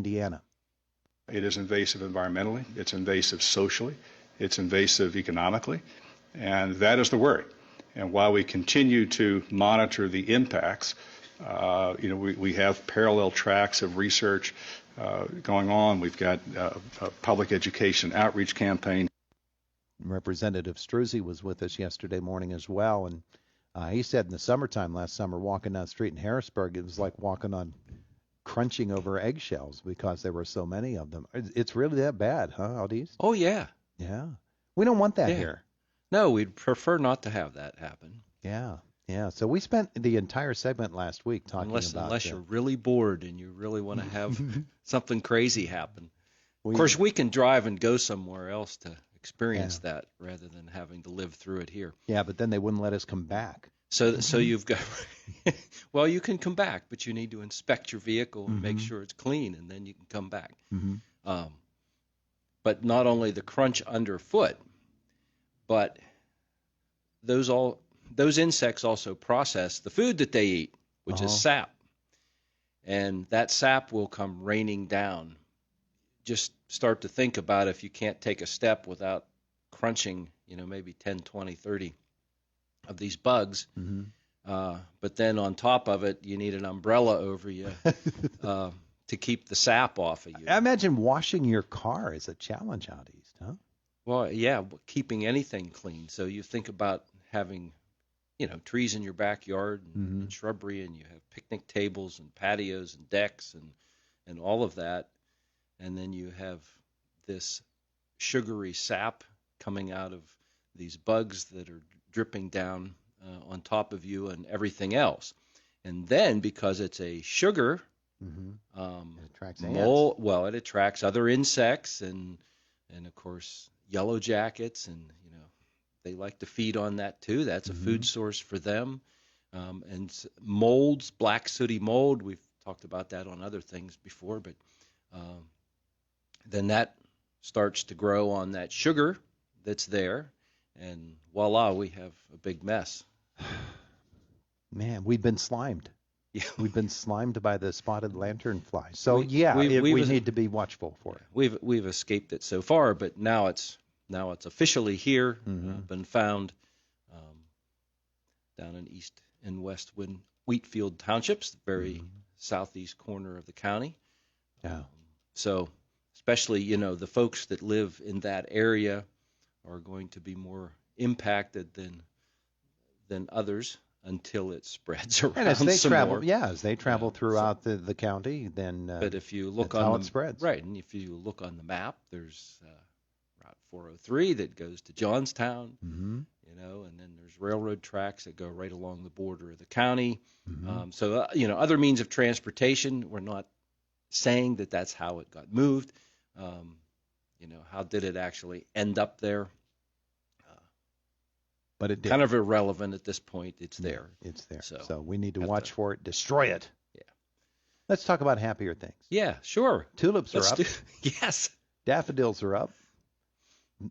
Indiana. It is invasive environmentally, it's invasive socially, it's invasive economically, and that is the worry. And while we continue to monitor the impacts, we have parallel tracks of research going on. We've got a public education outreach campaign. Representative Struzzi was with us yesterday morning as well, and he said in the summertime last summer, walking down the street in Harrisburg, it was like crunching over eggshells because there were so many of them. It's really that bad, huh, out east? Oh, yeah. Yeah. We don't want that here. No, we'd prefer not to have that happen. Yeah. Yeah. So we spent the entire segment last week talking about Unless you're really bored and you really want to have something crazy happen. Of course, we can drive and go somewhere else to experience that rather than having to live through it here. Yeah, but then they wouldn't let us come back. So you've got, well, you can come back, but you need to inspect your vehicle and make sure it's clean, and then you can come back. But not only the crunch underfoot, but those insects also process the food that they eat, which is sap. And that sap will come raining down. Just start to think about if you can't take a step without crunching, maybe 10, 20, 30 of these bugs. But then on top of it, you need an umbrella over you to keep the sap off of you. I imagine washing your car is a challenge out east, huh? Well, yeah, keeping anything clean. So you think about having, trees in your backyard and shrubbery, and you have picnic tables and patios and decks and all of that. And then you have this sugary sap coming out of these bugs that are dripping down on top of you and everything else. And then because it's a sugar, it attracts mold, well, it attracts other insects and of course yellow jackets, and they like to feed on that too. That's a food source for them. And molds, black sooty mold, we've talked about that on other things before, but then that starts to grow on that sugar that's there, and voila, we have a big mess. Man, we've been slimed. Yeah. We've been slimed by the spotted lanternfly. So we need to be watchful for it. We've escaped it so far, but now it's officially here. Been found down in East and West Wheatfield Townships, the very southeast corner of the county. Yeah. So especially the folks that live in that area are going to be more impacted than others until it spreads around. And as they travel, more. as they travel throughout the county, then but if you look that's how it spreads. Right, and if you look on the map, there's Route 403 that goes to Johnstown, and then there's railroad tracks that go right along the border of the county. So other means of transportation. We're not saying that that's how it got moved. How did it actually end up there? But it did. Kind of irrelevant at this point. It's there. It's there. So we need to watch for it, destroy it. Yeah. Let's talk about happier things. Yeah, sure. Tulips are up. Yes. Daffodils are up.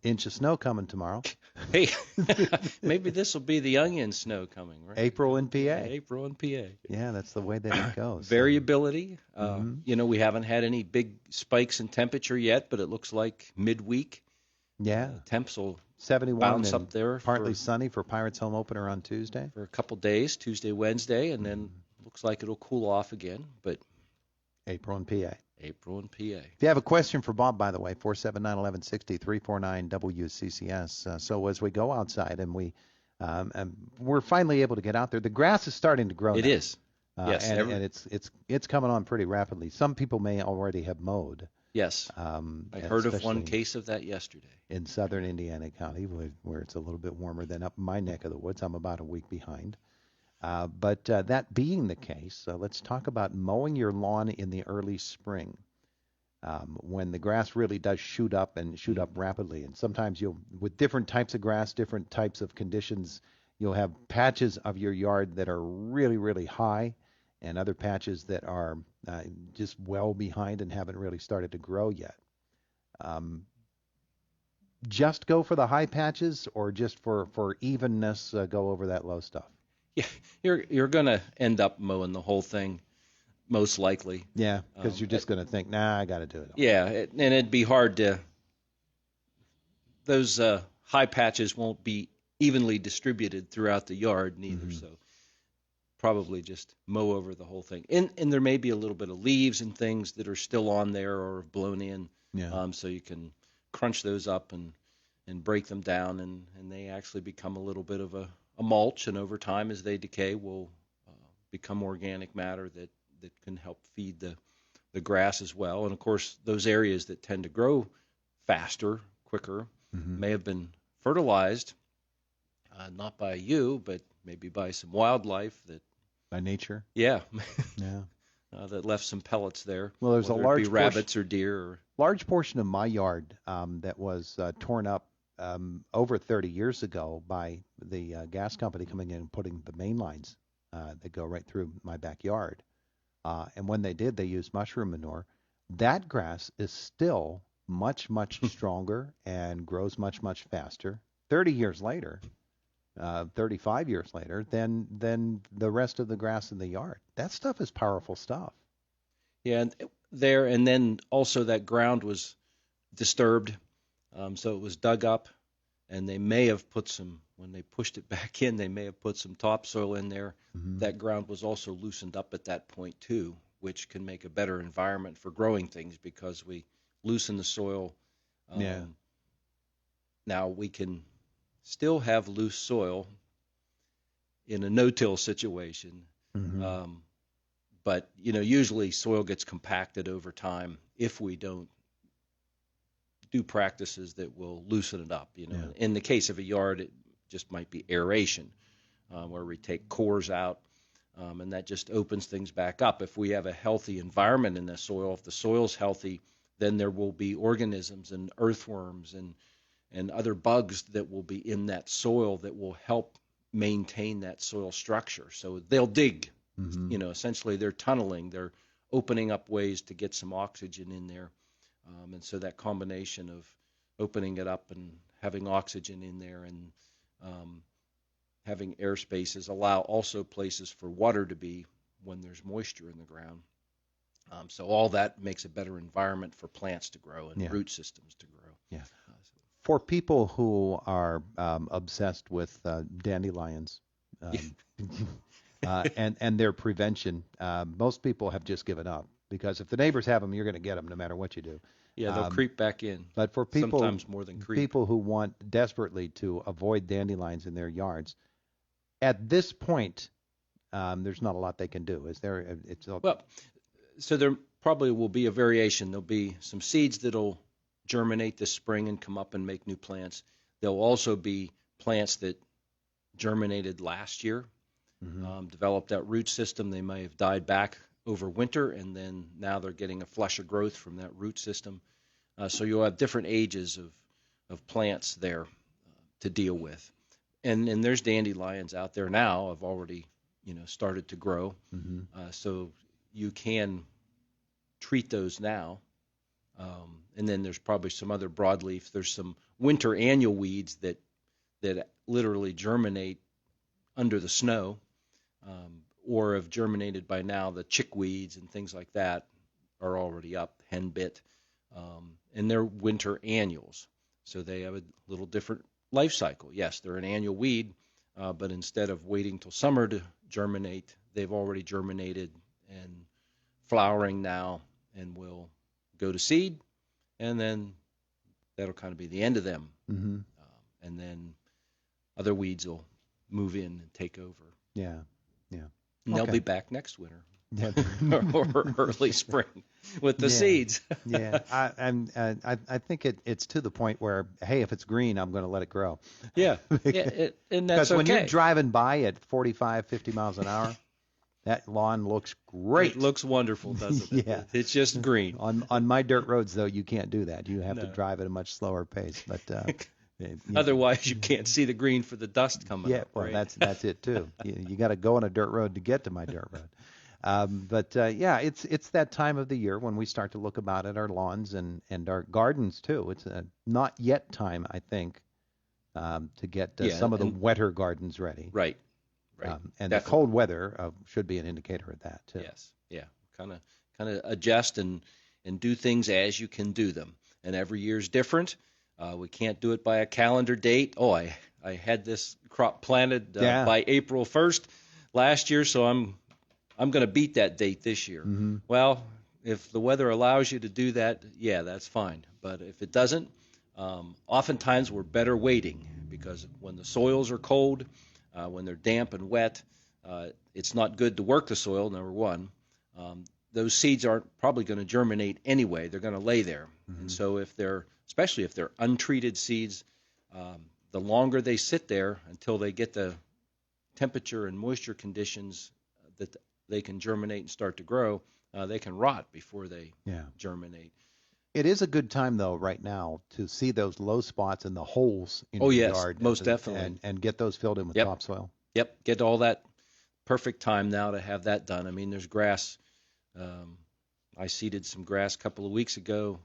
Inch of snow coming tomorrow. Hey, maybe this will be the onion snow coming, right? April in PA. April in PA. Yeah, that's the way that it goes. Variability. We haven't had any big spikes in temperature yet, but it looks like midweek. Yeah. Temps will 71 bounce up there. Partly sunny for Pirates home opener on Tuesday. For a couple days, Tuesday, Wednesday, and then looks like it'll cool off again. But April in PA. April in PA. If you have a question for Bob, by the way, 479-1160, 349-WCCS. So as we go outside and we're finally able to get out there, the grass is starting to grow. It is. Yes. And it's coming on pretty rapidly. Some people may already have mowed. Yes. I heard of one case of that yesterday. In southern Indiana County, where it's a little bit warmer than up in my neck of the woods. I'm about a week behind. But that being the case, let's talk about mowing your lawn in the early spring, when the grass really does shoot up rapidly. And sometimes with different types of grass, different types of conditions, you'll have patches of your yard that are really, really high, and other patches that are just well behind and haven't really started to grow yet. Just go for the high patches, or just for evenness, go over that low stuff? Yeah, you're going to end up mowing the whole thing. most likely. Yeah, because you're just going to think, nah, I got to do it all. Yeah, and it'd be hard to. Those high patches won't be evenly distributed throughout the yard neither. So probably just mow over the whole thing. And there may be a little bit of leaves and things that are still on there or have blown in. Yeah. So you can crunch those up and break them down, and they actually become a little bit of a mulch, and over time as they decay will become organic matter that can help feed the grass as well. And of course those areas that tend to grow faster, quicker, may have been fertilized, not by you, but maybe by some wildlife that By nature. yeah Yeah. that left some pellets there. Well, there's a whether it large be rabbits or deer. large portion of my yard that was torn up over 30 years ago by the gas company coming in and putting the main lines that go right through my backyard. And when they did, they used mushroom manure. That grass is still much, much stronger and grows much, much faster 30 years later, 35 years later, than the rest of the grass in the yard. That stuff is powerful stuff. Yeah, and then also that ground was disturbed, so it was dug up, and they may have put some, when they pushed it back in, they may have put some topsoil in there. That ground was also loosened up at that point too, which can make a better environment for growing things because we loosen the soil. Now we can still have loose soil in a no-till situation. But, usually soil gets compacted over time if we don't do practices that will loosen it up. In the case of a yard, it just might be aeration, where we take cores out, and that just opens things back up. If we have a healthy environment in the soil, if the soil's healthy, then there will be organisms and earthworms and other bugs that will be in that soil that will help maintain that soil structure. So they'll dig. Essentially they're tunneling, they're opening up ways to get some oxygen in there. And so that combination of opening it up and having oxygen in there and having air spaces allow also places for water to be when there's moisture in the ground. So all that makes a better environment for plants to grow and root systems to grow. Yeah. For people who are obsessed with dandelions, and their prevention, most people have just given up because if the neighbors have them, you're going to get them no matter what you do. Yeah, they'll creep back in. But for people, sometimes more than creep. People who want desperately to avoid dandelions in their yards, at this point, there's not a lot they can do. Is there? Well, so there probably will be a variation. There'll be some seeds that'll germinate this spring and come up and make new plants. There'll also be plants that germinated last year. Developed that root system. They may have died back over winter, and then now they're getting a flush of growth from that root system. So you'll have different ages of plants there to deal with. And there's dandelions out there now have already started to grow. So you can treat those now. And then there's probably some other broadleaf. There's some winter annual weeds that literally germinate under the snow. Or have germinated by now. The chickweeds and things like that are already up, henbit, and they're winter annuals. So they have a little different life cycle. Yes, they're an annual weed, but instead of waiting till summer to germinate, they've already germinated and flowering now and will go to seed, and then that'll kind of be the end of them. And then other weeds will move in and take over. Yeah. And they'll be back next winter or early spring with the seeds. I think it's to the point where, hey, if it's green, I'm going to let it grow. And that's because when you're driving by at 45, 50 miles an hour, that lawn looks great. It looks wonderful, doesn't it? Yeah. It's just green. On my dirt roads, though, you can't do that. You have to drive at a much slower pace. But otherwise, you can't see the green for the dust coming up. Yeah, well, right? that's it too. You got to go on a dirt road to get to my dirt road. It's that time of the year when we start to look about at our lawns and our gardens too. It's not yet time, I think, to get some of the wetter gardens ready. Right. And the cold weather should be an indicator of that too. Yes. Yeah. kind of adjust and do things as you can do them. And every year is different. We can't do it by a calendar date. Oh, I had this crop planted by April 1st last year, so I'm going to beat that date this year. Mm-hmm. Well, if the weather allows you to do that, yeah, that's fine. But if it doesn't, oftentimes we're better waiting, because when the soils are cold, when they're damp and wet, it's not good to work the soil, number one. Those seeds aren't probably going to germinate anyway. They're going to lay there. Mm-hmm. And so especially if they're untreated seeds, the longer they sit there until they get the temperature and moisture conditions that they can germinate and start to grow, they can rot before they germinate. It is a good time, though, right now to see those low spots and the holes in your yard. Most definitely. And get those filled in with topsoil. Yep, get all that. Perfect time now to have that done. I mean, there's grass. I seeded some grass a couple of weeks ago,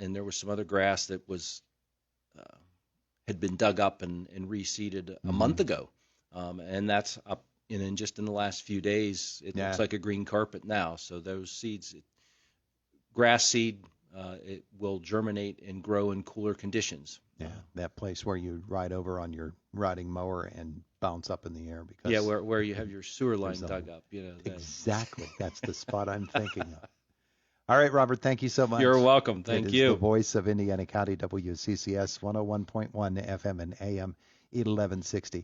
and there was some other grass that had been dug up and reseeded a month ago, and that's up. And just in the last few days, it looks like a green carpet now. So those seeds, grass seed, it will germinate and grow in cooler conditions. Yeah, that place where you ride over on your riding mower and bounce up in the air. Because where you have your sewer line dug up. Exactly. That's the spot I'm thinking of. All right, Robert, thank you so much. You're welcome. Thank you. The voice of Indiana County, WCCS 101.1 FM and AM 1160.